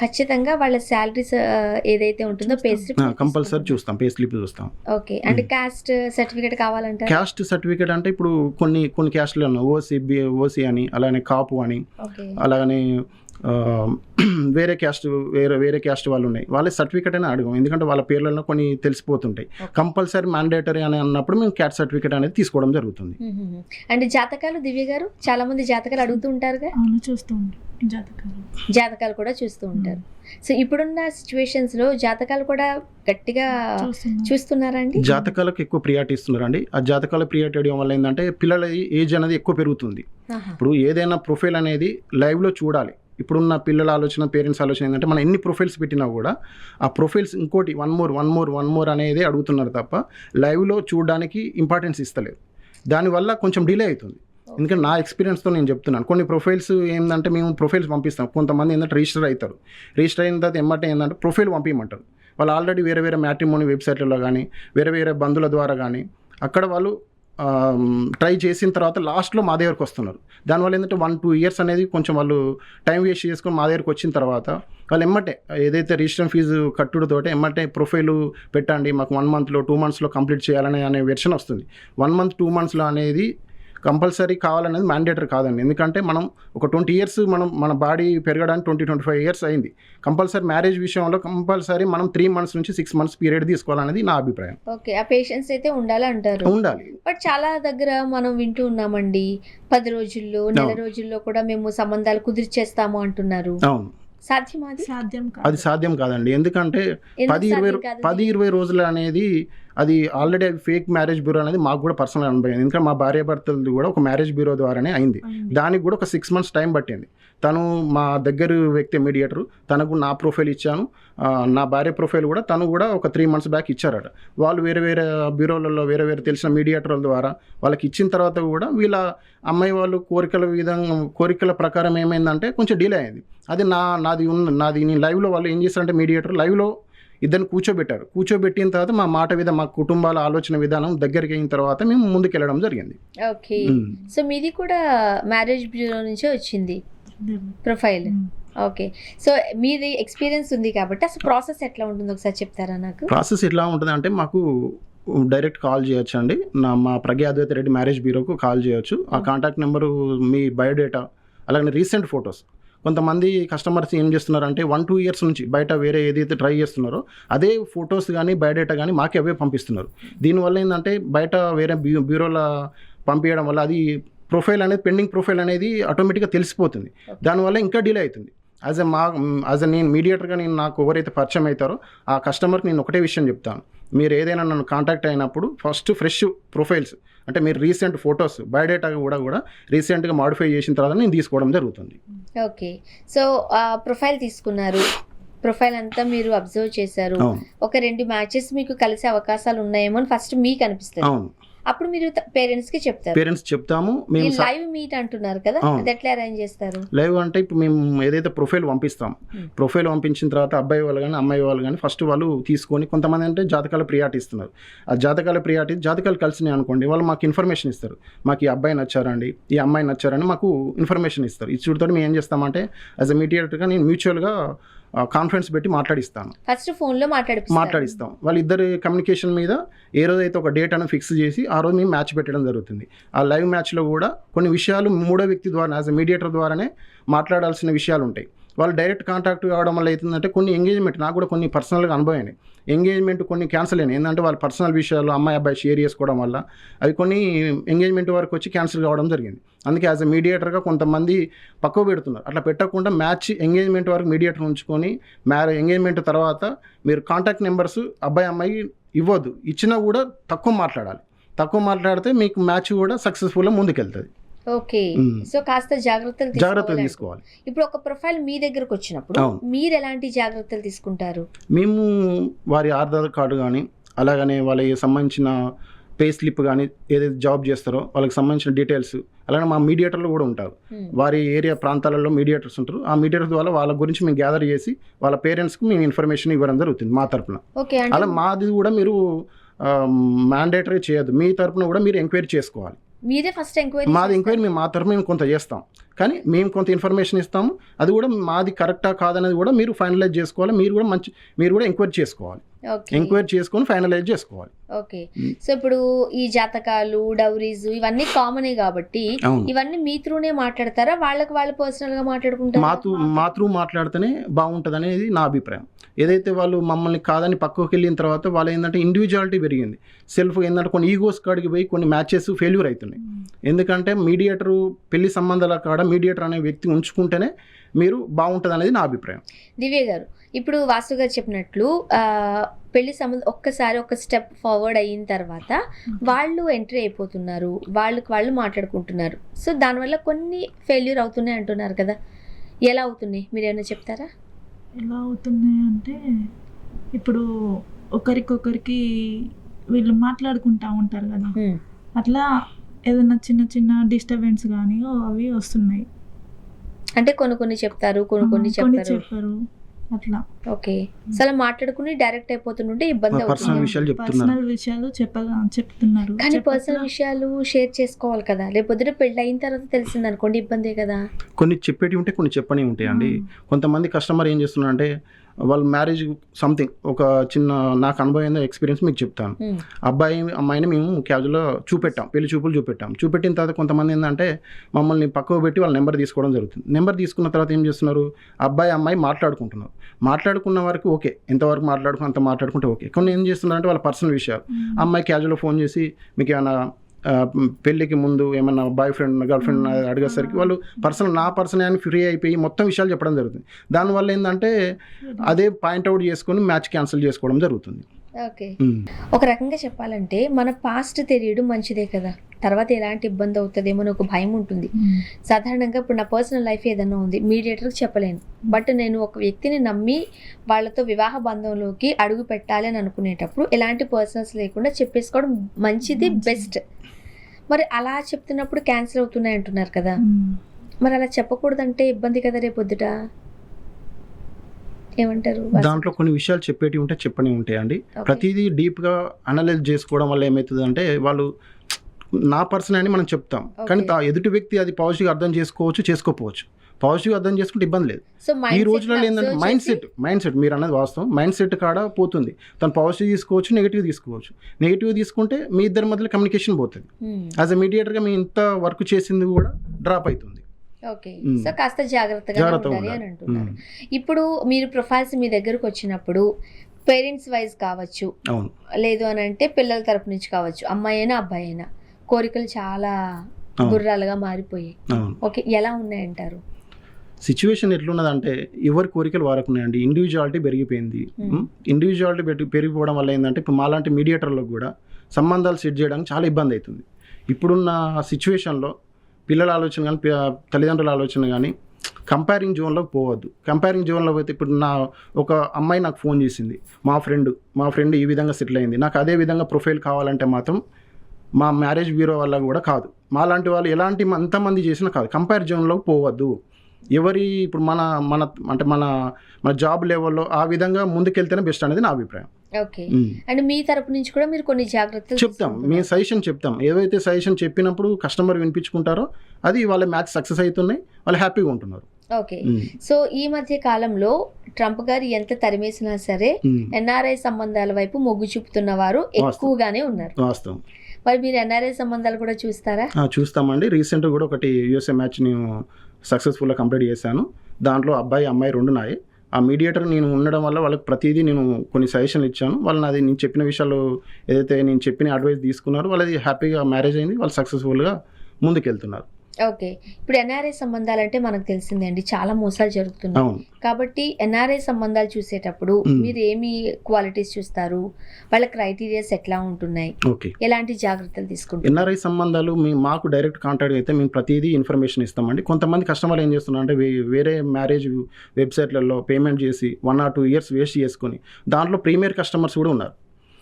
ఖచ్చితంగా వాళ్ళ శాలరీస్ ఏదైతే ఉంటుందో పే స్లిప్ కంపల్సరీ చూస్తాం, పే స్లిప్ చూస్తాం. ఓకే, అంటే క్యాస్ట్ సర్టిఫికేట్ కావాలంటే? క్యాస్ట్ సర్టిఫికేట్ అంటే ఇప్పుడు కొన్ని క్యాస్ట్లు ఉన్నాయి, ఓసీ అని, అలానే కాపు అని, అలాగనే వేరే క్యాస్ట్ వాళ్ళు ఉన్నాయి, వాళ్ళ సర్టిఫికేట్ అని అడగం, ఎందుకంటే వాళ్ళ పేర్లలో కొన్ని తెలిసిపోతుంటాయి. కంపల్సరీ మ్యాండేటరీ అని అన్నప్పుడు మేము క్యాస్ట్ సర్టిఫికేట్ అనేది తీసుకోవడం జరుగుతుంది. అంటే జాతకాలు దివ్య గారు చాలా మంది జాతకాలు అడుగుతూ ఉంటారుగా? చూస్తూ జాతకాలు కూడా చూస్తూ ఉంటారు. సో ఇప్పుడున్న సిచ్యువేషన్స్ లో జాతకాలు కూడా గట్టిగా చూస్తున్నారండి? జాతకాలకు ఎక్కువ ప్రియారిటీ ఇస్తున్నారండి. ఆ జాతకాల ప్రియారిటీ ఇవ్వడం వల్ల ఏంటంటే పిల్లల ఏజ్ అనేది ఎక్కువ పెరుగుతుంది. ఇప్పుడు ఏదైనా ప్రొఫైల్ అనేది లైవ్ లో చూడాలి. ఇప్పుడున్న పిల్లల ఆలోచన, పేరెంట్స్ ఆలోచన ఏంటంటే మనం ఎన్ని ప్రొఫైల్స్ పెట్టినా కూడా ఆ ప్రొఫైల్స్ ఇంకోటి వన్ మోర్ అనేది అడుగుతున్నారు తప్ప లైవ్లో చూడడానికి ఇంపార్టెన్స్ ఇస్తలేరు. దానివల్ల కొంచెం డిలే అవుతుంది. ఎందుకంటే నా ఎక్స్పీరియన్స్తో నేను చెప్తున్నాను. కొన్ని ప్రొఫైల్స్ ఏంటంటే మేము ప్రొఫైల్స్ పంపిస్తాం, కొంతమంది ఏంటంటే రిజిస్టర్ అవుతారు, రిజిస్టర్ అయిన తర్వాత ఎమ్మటే ఏంటంటే ప్రొఫైల్ పంపించమంటారు. వాళ్ళు ఆల్రెడీ వేరే మ్యాట్రిమోనీ వెబ్సైట్లలో కానీ వేరే బంధువుల ద్వారా కానీ అక్కడ వాళ్ళు ట్రై చేసిన తర్వాత లాస్ట్లో మా దగ్గరకు వస్తున్నారు. దానివల్ల ఏంటంటే 1-2 years అనేది కొంచెం వాళ్ళు టైం వేస్ట్ చేసుకొని మా దగ్గరకు వచ్చిన తర్వాత వాళ్ళు ఎమ్మటే ఏదైతే రిజిస్ట్రేషన్ ఫీజు కట్టుడుతోటే ఎమ్మటే ప్రొఫైల్ పెట్టండి, మాకు 1 monthలో 2 monthsలో కంప్లీట్ చేయాలనే వెర్షన్ వస్తుంది. 1 month 2 monthsలో అనేది కంపల్సరీ కావాలనేది మ్యాండేటరీ కాదండి. ఎందుకంటే మనం ఒక 20 ఇయర్స్ మన బాడీ పెరగడానికి 25 ఇయర్స్ అయింది. కంపల్సరీ మ్యారేజ్ విషయంలో కంపల్సరీ మనం 3 మంత్స్ నుంచి 6 మంత్స్ పీరియడ్ తీసుకోవాలనేది నా అభిప్రాయం. ఓకే, ఆ పేషెన్స్ అయితే ఉండాలి అంటారు. ఉండాలి. బట్ చాలా దగ్గర మనం వింటూ ఉన్నామండి, 10 రోజుల్లో, నెల రోజుల్లో కూడా మేము సంబంధాలు కుదిర్చేస్తాము అంటున్నారు. అవును, సాధ్యమా అది? సాధ్యం అది సాధ్యం కాదండి. ఎందుకంటే 10-20 రోజులు అనేది అది ఆల్రెడీ అది ఫేక్ మ్యారేజ్ బ్యూరో అనేది మాకు కూడా పర్సనల్ అనుభవం. ఎందుకంటే మా భార్యాభర్తలది కూడా ఒక మ్యారేజ్ బ్యూరో ద్వారానే అయింది. దానికి కూడా ఒక 6 మంత్స్ టైం పట్టింది. తను మా దగ్గర వ్యక్తి మీడియేటరు, తనకు నా ప్రొఫైల్ ఇచ్చాను, నా భార్య ప్రొఫైల్ కూడా తను కూడా ఒక 3 మంత్స్ బ్యాక్ ఇచ్చారట. వాళ్ళు వేరే వేరే బ్యూరోలలో వేరే తెలిసిన మీడియేటర్ల ద్వారా వాళ్ళకి ఇచ్చిన తర్వాత కూడా వీళ్ళ అమ్మాయి వాళ్ళు కోరికల ప్రకారం ఏమైందంటే కొంచెం డిలే అయింది. అది నాది నేను లైవ్లో వాళ్ళు ఏం చేస్తారంటే మీడియేటర్ లైవ్లో ఇద్దరిని కూర్చోబెట్టిన తర్వాత మా మా కుటుంబాల ఆలోచన విధానం దగ్గరికి అయిన తర్వాత మేము ముందుకెళ్ళడం జరిగింది. ఓకే, సో మీది కూడా మ్యారేజ్ బ్యూరో నుంచే వచ్చింది ప్రొఫైల్. ఓకే, సో మీది ఎక్స్పీరియన్స్ ఉంది కాబట్టి అసలు ప్రాసెస్ ఎట్లా ఉంటుందో ఒకసారి చెప్తారా నాకు? ప్రాసెస్ ఎట్లా ఉంటుంది అంటే మాకు డైరెక్ట్ కాల్ చేయొచ్చు అండి. మా ప్రజ్ఞా అద్వైత రెడ్డి మ్యారేజ్ బ్యూరోకు కాల్ చేయొచ్చు. ఆ కాంటాక్ట్ నెంబరు, మీ బయోడేటా, అలాగే రీసెంట్ ఫొటోస్. కొంతమంది కస్టమర్స్ ఏం చేస్తున్నారంటే 1-2 ఇయర్స్ నుంచి బయట వేరే ఏదైతే ట్రై చేస్తున్నారో అదే ఫొటోస్ కానీ బయోడేటా కానీ మాకే అవే పంపిస్తున్నారు. దీనివల్ల ఏంటంటే బయట వేరే బ్యూరోల పంపించడం వల్ల అది ప్రొఫైల్ అనేది పెండింగ్ ప్రొఫైల్ అనేది ఆటోమేటిక్గా తెలిసిపోతుంది. దానివల్ల ఇంకా డిలే అవుతుంది. యాజ్ నేను మీడియేటర్గా నాకు ఎవరైతే పరిచయం అవుతారో ఆ కస్టమర్కి నేను ఒకటే విషయం చెప్తాను, మీరు ఏదైనా నన్ను కాంటాక్ట్ అయినప్పుడు ఫస్ట్ ఫ్రెష్ ప్రొఫైల్స్ అంటే మీరు రీసెంట్ ఫొటోస్ బయోడేటా కూడా రీసెంట్గా మాడిఫై చేసిన తర్వాత నేను తీసుకోవడం జరుగుతుంది. ఓకే, సో ప్రొఫైల్ తీసుకున్నారు, ప్రొఫైల్ అంతా మీరు అబ్జర్వ్ చేశారు, ఒక 2 మ్యాచెస్ మీకు కలిసే అవకాశాలు ఉన్నాయేమో అని ఫస్ట్ మీకు అనిపిస్తుంది. అవును, అప్పుడు మీరు పేరెంట్స్ కి చెప్తాము. మేము లైవ్ మీట్ అంటున్నారు కదా, అది ఎట్లా అరేంజ్ చేస్తారు? లైవ్ అంటే ఇప్పుడు మేము ఏదైతే ప్రొఫైల్ పంపించిన తర్వాత అబ్బాయి వాళ్ళు కానీ అమ్మాయి వాళ్ళు కానీ ఫస్ట్ వాళ్ళు తీసుకొని, కొంతమంది అంటే జాతకాల ప్రియారిటీ ఇస్తున్నారు. ఆ జాతకాలు కలిసినాయి అనుకోండి, వాళ్ళు మాకు ఇన్ఫర్మేషన్ ఇస్తారు. మాకు ఈ అబ్బాయి నచ్చారండి, ఈ అమ్మాయి నచ్చారని మాకు ఇన్ఫర్మేషన్ ఇస్తారు. ఇచ్చుతో మేము ఏం చేస్తామంటే యాజ్ అ మీడియేటర్గా నేను మ్యూచువల్గా కాన్ఫరెన్స్ పెట్టి మాట్లాడిస్తాను. ఫస్ట్ ఫోన్లో మాట్లాడిస్తాం. వాళ్ళిద్దరు కమ్యూనికేషన్ మీద ఏ రోజైతే ఒక డేట్ అనేది ఫిక్స్ చేసి ఆ రోజు మేము మ్యాచ్ పెట్టడం జరుగుతుంది. ఆ లైవ్ మ్యాచ్లో కూడా కొన్ని విషయాలు మూడో వ్యక్తి ద్వారా యాజ్ అ మీడియేటర్ ద్వారానే మాట్లాడాల్సిన విషయాలు ఉంటాయి. వాళ్ళు డైరెక్ట్ కాంటాక్ట్ కావడం వల్ల అవుతుందంటే కొన్ని ఎంగేజ్మెంట్, నాకు కూడా కొన్ని పర్సనల్గా అనుభవం అయినాయి. ఎంగేజ్మెంట్ కొన్ని క్యాన్సిల్ అయినాయి. ఏంటంటే వాళ్ళ పర్సనల్ విషయాలు అమ్మాయి అబ్బాయి షేర్ చేసుకోవడం వల్ల అవి కొన్ని ఎంగేజ్మెంట్ వరకు వచ్చి క్యాన్సిల్ కావడం జరిగింది. అందుకే యాజ్ అ మీడియేటర్గా కొంతమంది పక్కకు పెడుతున్నారు. అట్లా పెట్టకుండా మ్యాచ్ ఎంగేజ్మెంట్ వరకు మీడియేటర్ ఉంచుకొని ఎంగేజ్మెంట్ తర్వాత మీరు కాంటాక్ట్ నెంబర్స్ అబ్బాయి అమ్మాయి ఇవ్వద్దు. ఇచ్చినా కూడా తక్కువ మాట్లాడితే మీకు మ్యాచ్ కూడా సక్సెస్ఫుల్గా ముందుకెళ్తుంది. ఓకే, సో కాస్త జాగ్రత్తలు తీసుకోవాలి. ఇప్పుడు ఒక ప్రొఫైల్ మీ దగ్గరకు వచ్చినప్పుడు మీరు ఎలాంటి జాగ్రత్తలు తీసుకుంటారు? మేము వారి ఆధార్ కార్డు కానీ అలాగనే వాళ్ళకి సంబంధించిన పే స్లిప్ కానీ ఏదైతే జాబ్ చేస్తారో వాళ్ళకి సంబంధించిన డీటెయిల్స్, అలాగే మా మీడియేటర్లు కూడా ఉంటారు. వారి ఏరియా ప్రాంతాలలో మీడియేటర్స్ ఉంటారు. ఆ మీడియేటర్ ద్వారా వాళ్ళ గురించి మేము గ్యాదర్ చేసి వాళ్ళ పేరెంట్స్కి మేము ఇన్ఫర్మేషన్ ఇవ్వడం జరుగుతుంది మా తరఫున. అలా మాది కూడా మీరు మ్యాండేటరీ చేయొద్దు. మీ తరఫున కూడా మీరు ఎంక్వైరీ చేసుకోవాలి. మీరే ఫస్ట్ మాది ఎంక్వైరీ మేము మా తరఫున మేము కొంత చేస్తాం, కానీ మేము కొంత ఇన్ఫర్మేషన్ ఇస్తాము. అది కూడా మాది కరెక్టా కాదనేది కూడా మీరు ఫైనలైజ్ చేసుకోవాలి. మీరు కూడా ఎంక్వైరీ చేసుకోవాలి. ఎంక్వైరీ చేసుకొని ఫైనలైజ్ చేసుకోవాలి. ఓకే, సో ఇప్పుడు ఈ జాతకాలు, డౌరీస్ ఇవన్నీ కామనే కాబట్టి ఇవన్నీ మీ త్రూనే మాట్లాడతారా, వాళ్ళు పర్సనల్ గా మాట్లాడుకుంటారా? మా త్రూ మాట్లాడితేనే బాగుంటుంది అనేది నా అభిప్రాయం. ఏదైతే వాళ్ళు మమ్మల్ని కాదని పక్కకి వెళ్ళిన తర్వాత వాళ్ళు ఏంటంటే ఇండివిజువాలిటీ పెరిగింది. సెల్ఫ్ ఏంటంటే కొన్ని ఈగోస్ కాడికి పోయి కొన్ని మ్యాచెస్ ఫెయిల్యూర్ అవుతున్నాయి. ఎందుకంటే మీడియేటరు పెళ్లి సంబంధాల కాడ మీడియేటర్ అనే వ్యక్తి ఉంచుకుంటేనే మీరు బాగుంటుంది అనేది నా అభిప్రాయం. దివ్య గారు, ఇప్పుడు వాసు గారు చెప్పినట్లు పెళ్లి సంబంధం ఒక్కసారి ఒక స్టెప్ ఫార్వర్డ్ అయిన తర్వాత వాళ్ళు ఎంట్రీ అయిపోతున్నారు, వాళ్ళు మాట్లాడుకుంటున్నారు. సో దానివల్ల కొన్ని ఫెయిల్యూర్ అవుతున్నాయి అంటున్నారు కదా, ఎలా అవుతున్నాయి మీరు ఏమైనా చెప్తారా? ఎలా అవుతున్నాయి అంటే ఇప్పుడు ఒకరికొకరికి వీళ్ళు మాట్లాడుకుంటా ఉంటారు కదా, అట్లా ఏదైనా చిన్న డిస్టర్బెన్స్ కానీ అవి వస్తున్నాయి. అంటే కొన్ని చెప్తారు, కొన్ని చెప్పరు అట్లా. ఓకే, అసలు మాట్లాడుకుని డైరెక్ట్ అయిపోతుంటే ఇబ్బంది అవుతుంది. పర్సనల్ విషయాలు చెప్తున్నారు, కానీ పర్సనల్ విషయాలు షేర్ చేసుకోవాలి కదా, లేకపోతే పెళ్ళి అయిన తర్వాత తెలిసింది అనుకోండి ఇబ్బందే కదా. కొన్ని చెప్పేటి ఉంటే కొన్ని చెప్పని ఉంటాయండి. కొంతమంది కస్టమర్ ఏం చేస్తున్నారంటే వాళ్ళు మ్యారేజ్ సంథింగ్ ఒక చిన్న నాకు అనుభవం ఎక్స్పీరియన్స్ మీకు చెప్తాను. అమ్మాయిని మేము క్యాజువల్గా చూపెట్టాం, పెళ్లి చూపెట్టిన తర్వాత కొంతమంది ఏంటంటే మమ్మల్ని పక్కకు పెట్టి వాళ్ళ నెంబర్ తీసుకోవడం జరుగుతుంది. నెంబర్ తీసుకున్న తర్వాత ఏం చేస్తున్నారు, అమ్మాయి మాట్లాడుకున్న వరకు ఓకే, ఎంతవరకు అంత మాట్లాడుకుంటే ఓకే. కొన్ని ఏం చేస్తున్నారంటే వాళ్ళ పర్సనల్ విషయాలు, అమ్మాయి క్యాజువల్గా ఫోన్ చేసి మీకు ఏమైనా పెళ్ళికి ముందు ఏమన్నా బాయ్ ఫ్రెండ్ గర్ల్ ఫ్రెండ్ అడిగేసరికి వాళ్ళు నా పర్సన్ అని ఫ్రీ అయిపోయి మొత్తం విషయాలు చెప్పడం జరుగుతుంది. దానివల్ల ఏంటంటే అదే పాయింట్అవుట్ చేసుకొని మ్యాచ్ క్యాన్సిల్ చేసుకోవడం జరుగుతుంది. ఓకే, ఒక రకంగా చెప్పాలంటే మన పాస్ట్ తెలియడం మంచిదే కదా, తర్వాత ఎలాంటి ఇబ్బంది అవుతుందేమో అని ఒక భయం ఉంటుంది. సాధారణంగా ఇప్పుడు నా పర్సనల్ లైఫ్ ఏదైనా ఉంది, మీడియేటర్కి చెప్పలేను, బట్ నేను ఒక వ్యక్తిని నమ్మి వాళ్ళతో వివాహ బంధంలోకి అడుగు పెట్టాలి అని అనుకునేటప్పుడు ఎలాంటి పర్సనల్స్ లేకుండా చెప్పేసుకోవడం మంచిది, బెస్ట్. మరి అలా చెప్తున్నప్పుడు క్యాన్సిల్ అవుతున్నాయి అంటున్నారు కదా, మరి అలా చెప్పకూడదంటే ఇబ్బంది కదా రేపొద్దుట, ఏమంటారు? దాంట్లో కొన్ని విషయాలు చెప్పేటివి ఉంటే చెప్పని ఉంటాయండి. ప్రతిదీ డీప్గా అనలైజ్ చేసుకోవడం వల్ల ఏమవుతుంది అంటే వాళ్ళు నా పర్సన్ అని మనం చెప్తాం, కానీ ఎదుటి వ్యక్తి అది పాజిటివ్గా అర్థం చేసుకోకపోవచ్చు. పాజిటివ్గా అర్థం చేసుకుంటే ఇబ్బంది లేదు. ఈ రోజులలో ఏంటంటే మైండ్ సెట్ మీరు అన్నది వాస్తవం, మైండ్ సెట్ కాడ పోతుంది. తను పాజిటివ్ తీసుకోవచ్చు, నెగిటివ్ తీసుకుంటే మీ ఇద్దరి మధ్యలో కమ్యూనికేషన్ పోతుంది. యాజ్ ఎ మీడియేటర్గా మీ ఇంత వర్క్ చేసింది కూడా డ్రాప్ అవుతుంది. ఓకే, సో కాస్త జాగ్రత్తగా ఉండాలి అని అంటున్నారు. ఇప్పుడు మీరు ప్రొఫైల్స్ మీ దగ్గరకు వచ్చినప్పుడు పేరెంట్స్ వైజ్ కావచ్చు, లేదు అని అంటే పిల్లల తరపు నుంచి కావచ్చు, అమ్మాయి అయినా అబ్బాయి అయినా కోరికలు చాలా గుర్రాలుగా మారిపోయాయి. ఓకే, ఎలా ఉన్నాయంటారు? సిచ్యువేషన్ ఎట్లున్నదంటే ఎవరి కోరికలు వారకున్నాయండి. ఇండివిజువాలిటీ పెరిగిపోయింది. ఇండివిజువాలిటీ పెరిగిపోవడం వల్ల ఏంటంటే ఇప్పుడు మాలాంటి మీడియేటర్లకు కూడా సంబంధాలు సెట్ చేయడానికి చాలా ఇబ్బంది అవుతుంది. ఇప్పుడున్న సిచ్యువేషన్లో పిల్లల ఆలోచన కానీ తల్లిదండ్రుల ఆలోచన కానీ కంపేరింగ్ జోన్లోకి పోవద్దు. కంపేరింగ్ జోన్లో పోతే ఇప్పుడు ఒక అమ్మాయి నాకు ఫోన్ చేసింది, మా ఫ్రెండ్ ఈ విధంగా సెటిల్ అయింది, నాకు అదే విధంగా ప్రొఫైల్ కావాలంటే మాత్రం మా మ్యారేజ్ బ్యూరో వల్ల కూడా కాదు, మాలాంటి వాళ్ళు ఎలాంటి అంతమంది చేసినా కాదు, కంపేర్ జోన్లోకి పోవద్దు. ఇప్పుడు మన జాబ్ లెవెల్లో ఆ విధంగా ముందుకెళ్తేనే బెస్ట్ అనేది నా అభిప్రాయం. ఓకే, అండ్ మీ తరపు నుంచి కూడా మీరు కొన్ని జాగ్రత్తలు చెప్తాం, మేము సజెషన్ చెప్తాం. ఏవైతే సజెషన్ చెప్పినప్పుడు కస్టమర్ వినిపించుకుంటారో అది వాళ్ళ మ్యాచ్ సక్సెస్ అవుతున్నాయి, వాళ్ళు హ్యాపీగా ఉంటున్నారు. ఓకే, సో ఈ మధ్య కాలంలో ట్రంప్ గారు ఎంత తరిమేసినా సరే ఎన్ఆర్ఐ సంబంధాల వైపు మొగ్గు చూపుతున్న వారు ఎక్కువగానే ఉన్నారు. వాస్తవం. మరి మీరు ఎన్ఆర్ఐ సంబంధాలు కూడా చూస్తారా? చూస్తామండి. రీసెంట్గా కూడా ఒకటి యూఎస్ఏ మ్యాచ్ నేను సక్సెస్ఫుల్గా కంప్లీట్ చేశాను. దాంట్లో అబ్బాయి అమ్మాయి 2 నాయే. ఆ మీడియేటర్ నేను ఉండడం వల్ల వాళ్ళకి ప్రతిదీ నేను కొన్ని సజెషన్లు ఇచ్చాను. వాళ్ళని అది నేను చెప్పిన విషయాలు ఏదైతే నేను చెప్పిన అడ్వైస్ తీసుకున్నారో వాళ్ళది హ్యాపీగా మ్యారేజ్ అయింది, వాళ్ళు సక్సెస్ఫుల్గా ముందుకెళ్తున్నారు. ఓకే, ఇప్పుడు ఎన్ఆర్ఐ సంబంధాలు అంటే మనకు తెలిసిందే అండి, చాలా మోసాలు జరుగుతున్నాయి. కాబట్టి ఎన్ఆర్ఐ సంబంధాలు చూసేటప్పుడు మీరు ఏమి క్వాలిటీస్ చూస్తారు, వాళ్ళ క్రైటీరియాస్ ఎట్లా ఉంటున్నాయి, ఎలాంటి జాగ్రత్తలు తీసుకుంటారు? ఎన్ఆర్ఐ సంబంధాలు మాకు డైరెక్ట్ కాంటాక్ట్ అయితే మేము ప్రతిదీ ఇన్ఫర్మేషన్ ఇస్తామండి. కొంతమంది కస్టమర్లు ఏం చేస్తున్నారు అంటే వేరే మ్యారేజ్ వెబ్సైట్లలో పేమెంట్ చేసి 1 or 2 years వేస్ట్ చేసుకొని దాంట్లో ప్రీమియర్ కస్టమర్స్ కూడా ఉన్నారు.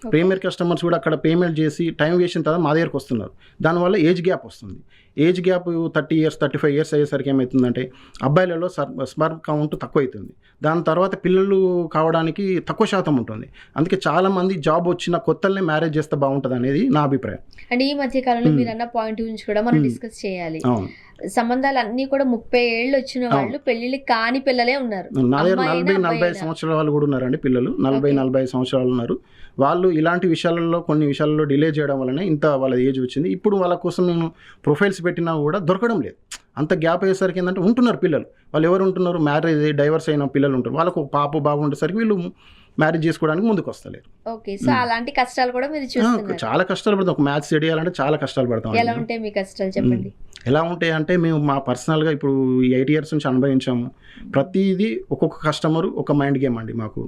ప్రీమియర్ కస్టమర్స్ కూడా అక్కడ పేమెంట్ చేసి టైం వేసిన తర్వాత మా దగ్గరకు వస్తున్నారు. దానివల్ల ఏజ్ గ్యాప్ వస్తుంది. ఏజ్ గ్యాప్ 30 years 35 years అయ్యేసరికి ఏమవుతుందంటే అబ్బాయిలలో స్పర్మ్ కౌంట్ తక్కువ అవుతుంది. దాని తర్వాత పిల్లలు కావడానికి తక్కువ శాతం ఉంటుంది. అందుకే చాలామంది జాబ్ వచ్చిన కొత్తలనే మ్యారేజ్ చేస్తే బాగుంటుంది అనేది నా అభిప్రాయం. అండ్ ఈ మధ్య కాలంలో మీరు అన్న పాయింట్ గురించి కూడా మనం డిస్కస్ చేయాలి. సంబంధాలు అన్నీ కూడా 30 ఏళ్ళు వచ్చిన వాళ్ళు పెళ్లిళ్ళు కాని పిల్లలే ఉన్నారు. నా దగ్గర 40-45 సంవత్సరాల వాళ్ళు కూడా ఉన్నారండి. పిల్లలు 40-45 సంవత్సరాలు ఉన్నారు. వాళ్ళు ఇలాంటి కొన్ని విషయాల్లో డిలే చేయడం వల్లనే ఇంత వాళ్ళ ఏజ్ వచ్చింది. ఇప్పుడు వాళ్ళ కోసం నేను ప్రొఫైల్స్ పెట్టినా కూడా దొరకడం లేదు. అంత గ్యాప్ అయ్యేసరికి ఏంటంటే ఉంటున్నారు పిల్లలు. వాళ్ళు ఎవరు ఉంటున్నారు, మ్యారేజ్ డైవర్స్ అయిన పిల్లలు ఉంటారు. వాళ్ళకు ఒక పాప బాబు ఉండేసరికి వీళ్ళు మ్యారేజ్ చేసుకోవడానికి ముందుకు వస్తలేరు. ఓకే, సో అలాంటి కష్టాలు కూడా మీరు చూస్తున్నారు? చాలా కష్టాలు పడతాం. ఒక మ్యాచ్ సెట్ చేయాలంటే చాలా కష్టాలు పడతాం. ఎలా ఉంటాయి మీ కష్టాలు చెప్పండి? ఎలా ఉంటాయి అంటే మేము మా పర్సనల్గా ఇప్పుడు 8 years నుంచి అనుభవించాము. ప్రతిదీ ఒక్కొక్క కస్టమర్ ఒక మైండ్ గేమ్ అండి మాకు.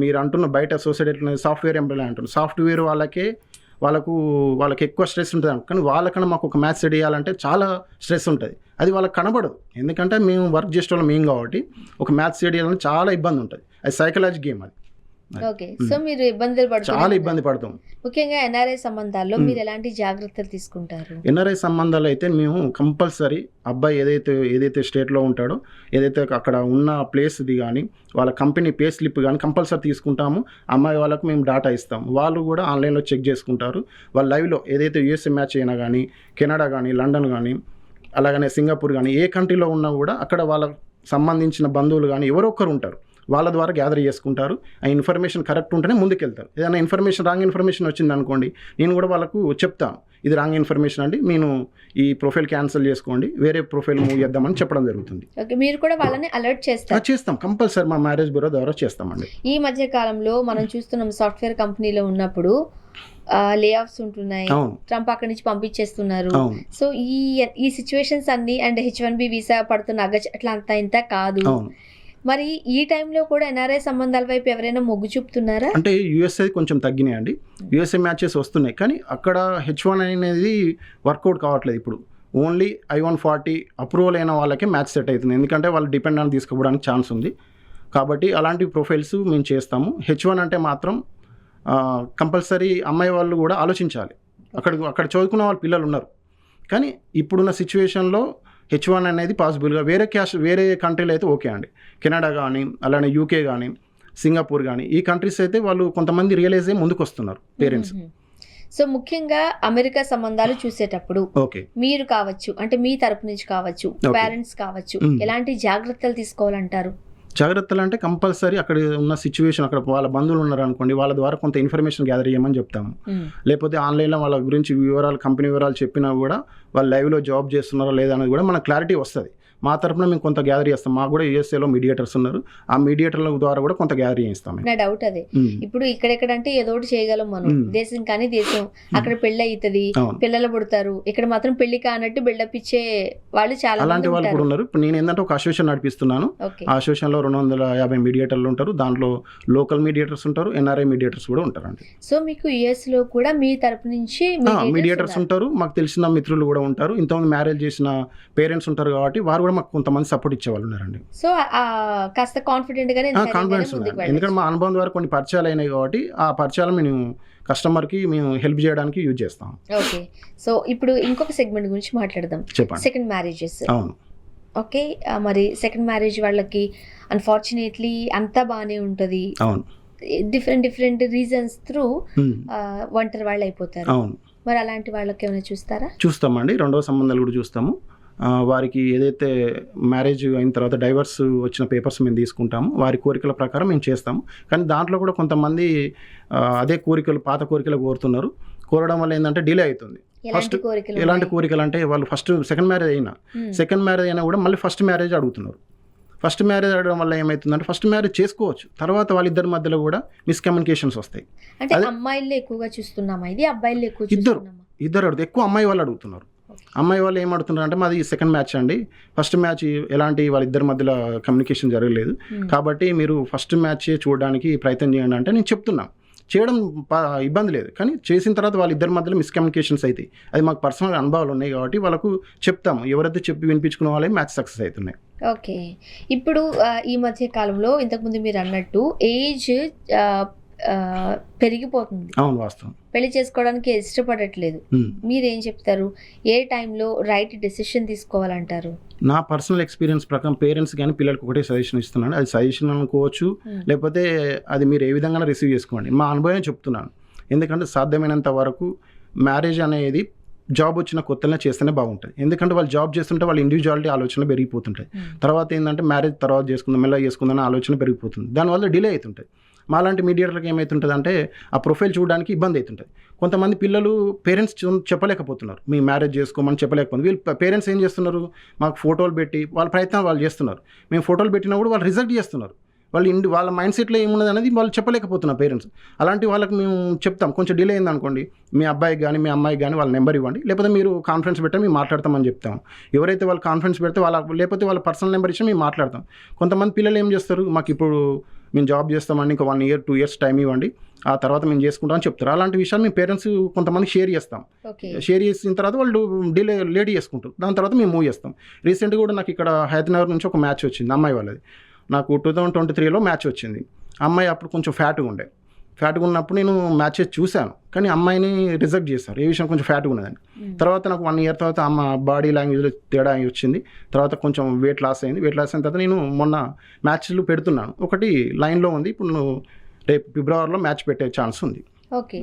మీరు అంటున్న బయట సొసైటీ సాఫ్ట్వేర్ ఎంప్లాయీ అంటున్నారు. సాఫ్ట్వేర్ వాళ్ళకి ఎక్కువ స్ట్రెస్ ఉంటుంది, కానీ వాళ్ళకన్నా మాకు ఒక మ్యాచ్ సెట్ చేయాలంటే చాలా స్ట్రెస్ ఉంటుంది. అది వాళ్ళకి కనబడదు, ఎందుకంటే మేము వర్క్ చేసే వాళ్ళం మేము కాబట్టి. ఒక మ్యాచ్ సెట్ చేయాలంటే చాలా ఇబ్బంది ఉంటుంది. అది సైకలాజీ గేమ్ అది. ఓకే, సో మీరు చాలా ఇబ్బంది పడతాం. ముఖ్యంగా ఎన్ఆర్ఐ సంబంధాల్లో మీరు ఎలాంటి జాగ్రత్తలు తీసుకుంటారు? ఎన్ఆర్ఐ సంబంధాలు అయితే మేము కంపల్సరీ అబ్బాయి ఏదైతే స్టేట్లో ఉంటాడో, ఏదైతే అక్కడ ఉన్న ప్లేస్ది కానీ వాళ్ళ కంపెనీ పే స్లిప్ కానీ కంపల్సరీ తీసుకుంటాము. అమ్మాయి వాళ్ళకు మేము డాటా ఇస్తాం. వాళ్ళు కూడా ఆన్లైన్లో చెక్ చేసుకుంటారు. వాళ్ళు లైవ్లో ఏదైతే యూఎస్ఏ మ్యాచ్ అయినా కానీ, కెనడా కానీ, లండన్ కానీ, అలాగనే సింగపూర్ కానీ, ఏ కంట్రీలో ఉన్నా కూడా అక్కడ వాళ్ళకు సంబంధించిన బంధువులు కానీ ఎవరో ఒకరు ఉంటారు. వాళ్ళ ద్వారా గ్యాదర్ చేసుకుంటారు. ఆ ఇన్ఫర్మేషన్ కరెక్ట్ ఉంటేనే ముందుకెళ్తారు. ఏదైనా రాంగ్ ఇన్ఫర్మేషన్ వచ్చింది అనుకోండి, నేను కూడా వాళ్ళకు చెప్తాను, ఇది రాంగ్ ఇన్ఫర్మేషన్ అండి, నేను ఈ ప్రొఫైల్ క్యాన్సిల్ చేసుకోండి, వేరే ప్రొఫైల్ మూవ్ చేద్దామని చెప్పడం జరుగుతుంది. ఓకే, మీరు కూడా వాళ్ళని అలర్ట్ చేస్తారు? చేస్తాం, కంపల్సరీ మా మ్యారేజ్ బ్యూరో ద్వారా చేస్తామండి. ఈ మధ్య కాలంలో మనం చూస్తున్నాం, సాఫ్ట్వేర్ కంపెనీలో ఉన్నప్పుడు లే ఆఫ్స్ ఉంటున్నాయి, ట్రంప్ అక్కడి నుంచి పంపించేస్తున్నారు. సో ఈ సిచ్యువేషన్స్ అన్ని అండ్ H1B వీసా పడుతున్న అట్లా అంత ఇంత కాదు. మరి ఈ టైంలో కూడా ఎన్ఆర్ఐ సంబంధాల వైపు ఎవరైనా మొగ్గు చూపుతున్నారా? అంటే యూఎస్ఏ కొంచెం తగ్గినాయి అండి, యూఎస్ఏ మ్యాచెస్ వస్తున్నాయి, కానీ అక్కడ H1 అనేది వర్కౌట్ కావట్లేదు. ఇప్పుడు ఓన్లీ I-140 అప్రూవల్ అయిన వాళ్ళకే మ్యాచ్ సెట్ అవుతుంది, ఎందుకంటే వాళ్ళు డిపెండెంట్ తీసుకోవడానికి ఛాన్స్ ఉంది. కాబట్టి అలాంటి ప్రొఫైల్స్ మేము చేస్తాము. H1 అంటే మాత్రం కంపల్సరీ అమ్మాయి వాళ్ళు కూడా ఆలోచించాలి. అక్కడ చదువుకున్న వాళ్ళ పిల్లలు ఉన్నారు, కానీ ఇప్పుడున్న సిచ్యువేషన్లో H1 అనేది పాసిబుల్గా వేరే కంట్రీలో అయితే ఓకే అండి. కెనడా కానీ, అలానే UK కానీ, సింగపూర్ కానీ, ఈ కంట్రీస్ అయితే వాళ్ళు కొంతమంది రియలైజ్ అయ్యి ముందుకు వస్తున్నారు పేరెంట్స్. సో ముఖ్యంగా అమెరికా సంబంధాలు చూసేటప్పుడు ఓకే, మీరు కావచ్చు, అంటే మీ తరపు నుంచి కావచ్చు, పేరెంట్స్ కావచ్చు, ఎలాంటి జాగ్రత్తలు తీసుకోవాలంటారు? జాగ్రత్తలు అంటే కంపల్సరీ అక్కడ ఉన్న సిచ్యువేషన్, అక్కడ వాళ్ళ బంధువులు ఉన్నారు అనుకోండి, వాళ్ళ ద్వారా కొంత ఇన్ఫర్మేషన్ గ్యాదర్ చేయమని చెప్తాము. లేకపోతే ఆన్లైన్లో వాళ్ళ గురించి వివరాలు, కంపెనీ వివరాలు చెప్పినా కూడా వాళ్ళు లైవ్లో జాబ్ చేస్తున్నారా లేదా అనేది కూడా మనకు క్లారిటీ వస్తుంది. మా తరపున మేము కొంత గ్యాదర్ చేస్తాం. మాకు కూడా యూఎస్ఏలో మీడియేటర్స్ ఉన్నారు, ఆ మీడియేటర్ల ద్వారా కూడా కొంత గ్యాదర్ చేస్తాం. నా డౌట్ అదే, ఇప్పుడు ఇక్కడెక్కడంటే ఏదో ఒకటి చేయగలం మనం, దేశం కానీ దేశం, అక్కడ పెళ్లి అవుతుంది, పిల్లలు పుడతారు, ఇక్కడ మాత్రం పెళ్లి కానట్టు బిల్డప్ ఇచ్చే వాళ్ళు చాలా అలాంటి వాళ్ళు కూడా ఉన్నారు. ఇప్పుడు నేను ఏంటంటే ఒక అసోసియేషన్ నడిపిస్తున్నాను, ఆ అసోసియేషన్లో 250 మీడియేటర్లు ఉంటారు, దాంట్లో లోకల్ మీడియేటర్స్ ఉంటారు, ఎన్ఆర్ఐ మీడియేటర్స్ కూడా ఉంటారండి. సో మీకు యుఎస్ లో కూడా మీ తరపు నుంచి మీడియేటర్స్ ఉంటారు, మాకు తెలిసిన మిత్రులు కూడా ఉంటారు, ఇంతమంది మ్యారేజ్ చేసిన పేరెంట్స్ ఉంటారు, కాబట్టి వారు కూడా మాకు కొంతమంది సపోర్ట్ ఇచ్చే వాళ్ళు ఉన్నారండి. సో కాస్త కాన్ఫిడెంట్ కాన్ఫిడెన్స్ ఉంది, ఎందుకంటే మా అనుభవం ద్వారా కొన్ని పరిచయాలు అయినాయి కాబట్టి ఆ పరిచయాలు మేము కస్టమర్కి మేము హెల్ప్ చేయడానికి యూజ్ చేస్తాం. ఓకే, సో ఇప్పుడు ఇంకొక సెగ్మెంట్ గురించి మాట్లాడదాం. చెప్పండి. Second marriages. అవును. ఓకే, మరి సెకండ్ మ్యారేజ్ వాళ్ళకి అన్ఫార్చునేట్లీ అంతా బాగానే ఉంటుంది. అవును. డిఫరెంట్ రీజన్స్ త్రూ ఒంటరి వాళ్ళు అయిపోతారు. అవును. మరి అలాంటి వాళ్ళకి ఏమైనా చూస్తారా? చూస్తామండి, రెండవ సంబంధాలు కూడా చూస్తాము. వారికి ఏదైతే మ్యారేజ్ అయిన తర్వాత డైవర్స్ వచ్చిన పేపర్స్ మేము తీసుకుంటాము, వారి కోరికల ప్రకారం మేము చేస్తాము. కానీ దాంట్లో కూడా కొంతమంది అదే కోరికలు, పాత కోరికలు కోరుతున్నారు. కోరడం వల్ల ఏంటంటే డిలే అవుతుంది. ఎలాంటి కోరికలు అంటే వాళ్ళు సెకండ్ మ్యారేజ్ అయినా కూడా మళ్ళీ ఫస్ట్ మ్యారేజ్ అడుగుతున్నారు. ఫస్ట్ మ్యారేజ్ అడగడం వల్ల ఏమవుతుందంటే ఫస్ట్ మ్యారేజ్ చేసుకోవచ్చు, తర్వాత వాళ్ళిద్దరి మధ్యలో కూడా మిస్కమ్యూనికేషన్స్ వస్తాయి. అంటే అమ్మాయిలు ఎక్కువగా చూస్తున్నామా, ఇది అబ్బాయిలు ఎక్కువ? ఇద్దరు అడుగుతారు, ఎక్కువ అమ్మాయి వాళ్ళు అడుగుతున్నారు. అమ్మాయి వాళ్ళు ఏమడుతున్నారు అంటే మాది సెకండ్ మ్యాచ్ అండి, ఫస్ట్ మ్యాచ్ ఎలాంటి వాళ్ళిద్దరి మధ్యలో కమ్యూనికేషన్ జరగలేదు, కాబట్టి మీరు ఫస్ట్ మ్యాచ్ చూడడానికి ప్రయత్నం చేయండి అంటే నేను చెప్తున్నా. చేయడం ఇబ్బంది లేదు, కానీ చేసిన తర్వాత వాళ్ళిద్దరి మధ్యలో మిస్కమ్యూనికేషన్స్ అవుతాయి. అది మాకు పర్సనల్ అనుభవాలు ఉన్నాయి కాబట్టి వాళ్ళకు చెప్తాము, ఎవరైతే చెప్పి వినిపించుకున్న వాళ్ళే మ్యాచ్ సక్సెస్ అవుతున్నాయి. ఓకే, ఇప్పుడు ఈ మధ్య కాలంలో ఇంతకుముందు మీరు అన్నట్టు ఏజ్ పెరిగిపోతుంది. అవును, వాస్తవం. పెళ్లి చేసుకోవడానికి ఇష్టపడట్లేదు. మీరేం చెప్తారు, ఏ టైంలో రైట్ డెసిషన్ తీసుకోవాలంటారు? నా పర్సనల్ ఎక్స్పీరియన్స్ ప్రకారం పేరెంట్స్ కానీ పిల్లలకు ఒకటే సజెషన్ ఇస్తున్నాను. అది సజెషన్ అనుకోవచ్చు, లేకపోతే అది మీరు ఏ విధంగా రిసీవ్ చేసుకోండి. మా అనుభవం చెప్తున్నాను, ఎందుకంటే సాధ్యమైనంత వరకు మ్యారేజ్ అనేది జాబ్ వచ్చిన కొత్తనే చేస్తేనే బాగుంటుంది. ఎందుకంటే వాళ్ళు జాబ్ చేస్తుంటే వాళ్ళ ఇండివిజువాలిటీ ఆలోచనలు పెరిగిపోతుంటాయి. తర్వాత ఏంటంటే మ్యారేజ్ తర్వాత చేసుకుందాం, మెల్లగా చేసుకుందాం ఆలోచన పెరిగిపోతుంది, దానివల్ల డిలే అవుతుంటుంది. మాలాంటి మీడియేటర్లకు ఏమవుతుంటుంది అంటే ఆ ప్రొఫైల్ చూడడానికి ఇబ్బంది అవుతుంటుంది. కొంతమంది పిల్లలు పేరెంట్స్ చెప్పలేకపోతున్నారు, మీ మ్యారేజ్ చేసుకోమని చెప్పలేకపోతుంది. వీళ్ళు పేరెంట్స్ ఏం చేస్తున్నారు, మాకు ఫోటోలు పెట్టి వాళ్ళ ప్రయత్నాలు వాళ్ళు చేస్తున్నారు. మేము ఫోటోలు పెట్టినప్పుడు వాళ్ళు రిజెక్ట్ చేస్తున్నారు. వాళ్ళ మైండ్ సెట్లో ఏమున్నది అనేది వాళ్ళు చెప్పలేకపోతున్నారు పేరెంట్స్. అలాంటి వాళ్ళకి మేము చెప్తాం, కొంచెం డిలే అయింది అనుకోండి, మీ అబ్బాయికి కానీ మీ అమ్మాయికి కానీ వాళ్ళ నెంబర్ ఇవ్వండి, లేకపోతే మీరు కాన్ఫరెన్స్ పెట్టండి, మేము మాట్లాడతామని చెప్తాం. ఎవరైతే వాళ్ళు కాన్ఫరెన్స్ పెడితే లేకపోతే వాళ్ళ పర్సనల్ నెంబర్ ఇచ్చి మేము మాట్లాడతాం. కొంతమంది పిల్లలు ఏం చేస్తారు, మాకు ఇప్పుడు మేము జాబ్ చేస్తామండి, ఇంకా 1 year 2 years టైం ఇవ్వండి, ఆ తర్వాత మేము చేసుకుంటామని చెప్తారు. అలాంటి విషయాలు మేము పేరెంట్స్ కొంతమంది షేర్ చేస్తాం. షేర్ చేసిన తర్వాత వాళ్ళు లేడీ చేసుకుంటారు, దాని తర్వాత మేము మూవ్ చేస్తాం. రీసెంట్గా కూడా నాకు ఇక్కడ హైదరాబాద్ నుంచి ఒక మ్యాచ్ వచ్చింది, అమ్మాయి వాళ్ళది. నాకు 2023లో మ్యాచ్ వచ్చింది. అమ్మాయి అప్పుడు కొంచెం ఫ్యాట్గా ఉన్నప్పుడు నేను మ్యాచెస్ చూశాను, కానీ అమ్మాయిని రిజెక్ట్ చేశారు. ఏ విషయం కొంచెం ఫ్యాట్గా ఉన్నదని. తర్వాత నాకు 1 year తర్వాత అమ్మ బాడీ లాంగ్వేజ్లో తేడా వచ్చింది, తర్వాత కొంచెం వెయిట్ లాస్ అయిన తర్వాత నేను మొన్న మ్యాచ్లు పెడుతున్నాను, ఒకటి లైన్లో ఉంది. ఇప్పుడు రేపు ఫిబ్రవరిలో మ్యాచ్ పెట్టే ఛాన్స్ ఉంది. ఓకే.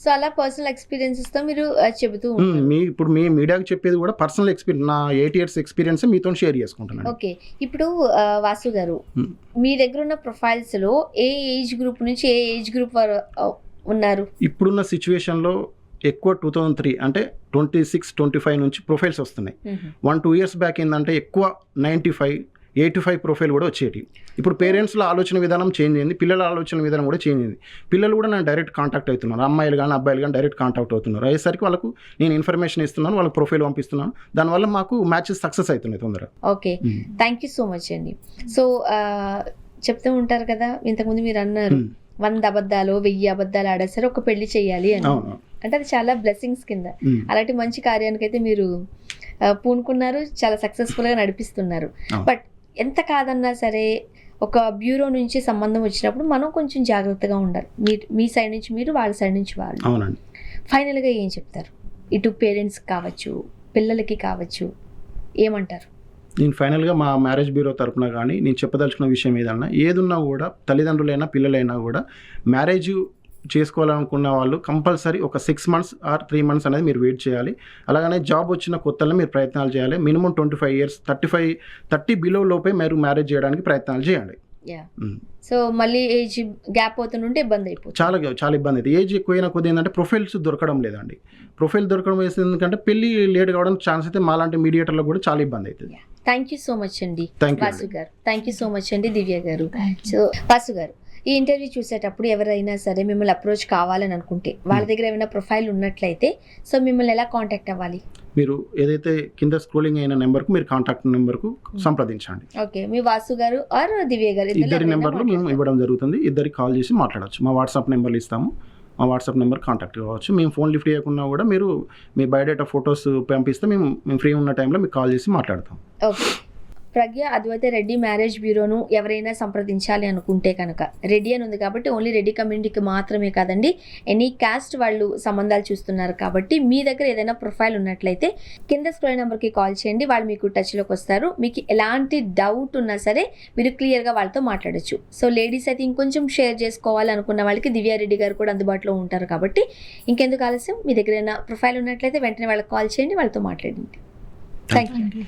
సో అలా పర్సనల్ ఎక్స్పీరియన్సెస్ తో మీరు చెబుతూ ఇప్పుడు మీ మీడియాకి చెప్పేది కూడా పర్సనల్ ఎక్స్పీరియన్స్, నా 8 years ఎక్స్పీరియన్స్ మీతో షేర్ చేసుకుంటున్నాను. ఓకే. ఇప్పుడు వాసు గారు, మీ దగ్గర ఉన్న ప్రొఫైల్స్ లో ఏ ఏజ్ గ్రూప్ నుంచి ఏ ఏజ్ గ్రూప్ వారు ఉన్నారు? ఇప్పుడున్న సిచ్యువేషన్లో ఎక్కువ 2003 అంటే 26-25 నుంచి ప్రొఫైల్స్ వస్తున్నాయి. 1-2 years బ్యాక్ ఏంటంటే ఎక్కువ 95-85 ప్రొఫైల్ కూడా వచ్చేటి. ఇప్పుడు పేరెంట్స్ల ఆలోచన విధానం చేంజ్ అయింది, పిల్లల ఆలోచన విధానం కూడా చేంజ్ అయింది. పిల్లలు కూడా నన్ను డైరెక్ట్ కాంటాక్ట్ అవుతున్నారు, అమ్మాయిలు కానీ అబ్బాయిలు కానీ డైరెక్ట్ కాంటాక్ట్ అవుతున్నారు. అయ్యేసరికి వాళ్ళకు నేను ఇన్ఫర్మేషన్ ఇస్తున్నాను, వాళ్ళకి ప్రొఫైల్ పంపిస్తున్నాను, దానివల్ల మాకు మ్యాచెస్ సక్సెస్ అవుతున్నాయి తొందరగా. Okay, thank you so much అండి. సో చెప్తూ ఉంటారు కదా, ఇంతకుముందు మీరు అన్నారు 100 అబద్ధాలు 1000 అబద్ధాలు ఆడేసరి ఒక పెళ్లి చేయాలి అని. అంటే అది చాలా బ్లెస్సింగ్స్ కింద. అలాంటి మంచి కార్యానికి అయితే మీరు పూనుకున్నారు, చాలా సక్సెస్ఫుల్గా నడిపిస్తున్నారు. బట్ ఎంత కాదన్నా సరే ఒక బ్యూరో నుంచి సంబంధం వచ్చినప్పుడు మనం కొంచెం జాగ్రత్తగా ఉండాలి. మీ సైడ్ నుంచి మీరు, వాళ్ళ సైడ్ నుంచి వాళ్ళు. అవునండి. ఫైనల్గా ఏం చెప్తారు? ఇటు పేరెంట్స్ కావచ్చు, పిల్లలకి కావచ్చు, ఏమంటారు? నేను ఫైనల్గా మా మ్యారేజ్ బ్యూరో తరపున కానీ నేను చెప్పదలుచుకున్న విషయం ఏదున్నా కూడా తల్లిదండ్రులైనా పిల్లలైనా కూడా మ్యారేజ్ చేసుకోవాలనుకున్న వాళ్ళు కంపల్సరీ ఒక 6 months or 3 months అనేది మీరు వెయిట్ చేయాలి. అలాగనే జాబ్ వచ్చిన కొత్తలో మీరు ప్రయత్నాలు చేయాలి. మినిమం 25 years 30 బిలో లోపే మీరు మ్యారేజ్ చేయడానికి ప్రయత్నాలు చేయాలి. సో మళ్ళీ ఏజ్ గ్యాప్ అవుతుంటే ఇబ్బంది అయిపోతుంది, చాలా ఇబ్బంది అవుతుంది. ఏజ్ ఎక్కువైనా కొద్ది ఏంటంటే ప్రొఫైల్స్ దొరకడం లేదండి. ప్రొఫైల్ దొరకడం వేస్తే ఎందుకంటే పెళ్లి లేట్ కావడం ఛాన్స్ అయితే మాలాంటి మీడియేటర్లకు కూడా చాలా ఇబ్బంది అవుతుంది. థ్యాంక్ యూ సో మచ్ అండి వాసు గారు. థ్యాంక్ యూ సో మచ్ అండి దివ్య గారు. సో వాసు గారు, ఈ ఇంటర్వ్యూ చూసేటప్పుడు ఎవరైనా సరే మిమ్మల్ని అప్రోచ్ కావాలని అనుకుంటే, వాళ్ళ దగ్గర ఏమైనా ప్రొఫైల్ ఉన్నట్లయితే సో మిమ్మల్ని ఎలా కాంటాక్ట్ అవ్వాలి? మీరు ఏదైతే కింద స్క్రోలింగ్ అయిన నెంబర్కు మీరు కాంటాక్ట్ నెంబర్కు సంప్రదించండి. ఓకే, మీ వాసు గారు ఆర్ దివ్య గారు ఇద్దరి నెంబర్లు మేము ఇవ్వడం జరుగుతుంది. ఇద్దరికి కాల్ చేసి మాట్లాడవచ్చు. మా వాట్సాప్ నెంబర్లు ఇస్తాము, మా వాట్సాప్ నెంబర్ కాంటాక్ట్ కావచ్చు. మేము ఫోన్ లిఫ్ట్ చేయకుండా కూడా మీరు మీ బయోడేటా ఫొటోస్ పంపిస్తే మేము ఫ్రీ ఉన్న టైంలో మీకు కాల్ చేసి మాట్లాడతాం. ఓకే. ప్రజ్ఞ అద్వైత రెడ్డి మ్యారేజ్ బ్యూరోను ఎవరైనా సంప్రదించాలి అనుకుంటే కనుక, రెడ్డి అని ఉంది కాబట్టి ఓన్లీ రెడ్డి కమ్యూనిటీకి మాత్రమే కాదండి, ఎనీ కాస్ట్ వాళ్ళు సంబంధాలు చూస్తున్నారు కాబట్టి మీ దగ్గర ఏదైనా ప్రొఫైల్ ఉన్నట్లయితే కింద స్క్రోల్ నెంబర్కి కాల్ చేయండి, వాళ్ళు మీకు టచ్లోకి వస్తారు. మీకు ఎలాంటి డౌట్ ఉన్నా సరే మీరు క్లియర్గా వాళ్ళతో మాట్లాడచ్చు. సో లేడీస్ అయితే ఇంకొంచెం షేర్ చేసుకోవాలనుకున్న వాళ్ళకి దివ్యారెడ్డి గారు కూడా అందుబాటులో ఉంటారు కాబట్టి ఇంకెందుకు ఆలస్యం, మీ దగ్గర ఏదైనా ప్రొఫైల్ ఉన్నట్లయితే వెంటనే వాళ్ళకి కాల్ చేయండి, వాళ్ళతో మాట్లాడండి. Thank you.